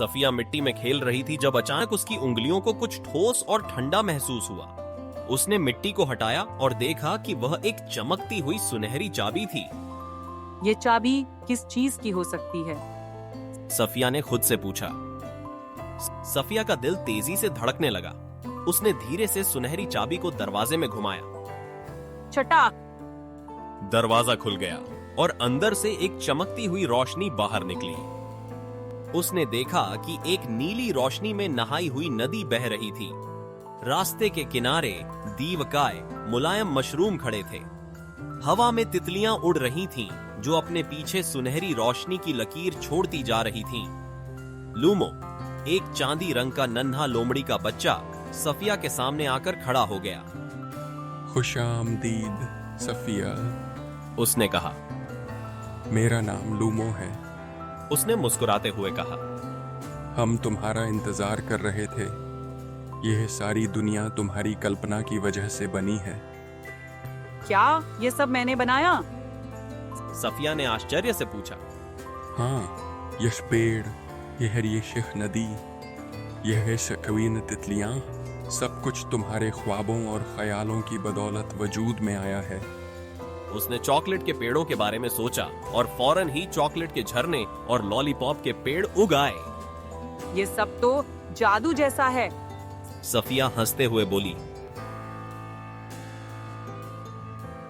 सफिया मिट्टी में खेल रही थी जब अचानक उसकी उंगलियों को कुछ ठोस और ठंडा महसूस हुआ। उसने मिट्टी को हटाया और देखा कि वह एक चमकती हुई सुनहरी चाबी थी। ये चाबी किस चीज की हो सकती है? सफिया ने खुद से पूछा। सफिया का दिल तेजी से धड़कने लगा। उसने धीरे से सुनहरी चाबी को दरवाजे में घुमाया। चटाक! दरवाजा खुल गया और अंदर से एक चमकती हुई रोशनी बाहर निकली। उसने देखा कि एक नीली रोशनी में नहाई हुई नदी बह रही थी। रास्ते के किनारे दीवकाय मुलायम मशरूम खड़े थे। हवा में तितलियां उड़ रही थीं, जो अपने पीछे सुनहरी रोशनी की लकीर छोड़ती जा रही थीं। लूमो, एक चांदी रंग का नन्हा लोमड़ी का बच्चा, सफिया के सामने आकर खड़ा हो गया। खुशामदीद सफिया, उसने कहा। मेरा नाम लूमो है। उसने मुस्कुराते हुए कहा। हम तुम्हारा इंतजार कर रहे थे। यह सारी दुनिया तुम्हारी कल्पना की वजह से बनी है। क्या ये सब मैंने बनाया? सफिया ने आश्चर्य से पूछा। हाँ, यह पेड़, यह रिशिख नदी, यह शकीन तितलियां, सब कुछ तुम्हारे ख्वाबों और ख्यालों की बदौलत वजूद में आया है। उसने चॉकलेट के पेड़ों के बारे में सोचा और फौरन ही चॉकलेट के झरने और लॉलीपॉप के पेड़ उग आए। ये सब तो जादू जैसा है। सफिया हंसते हुए बोली।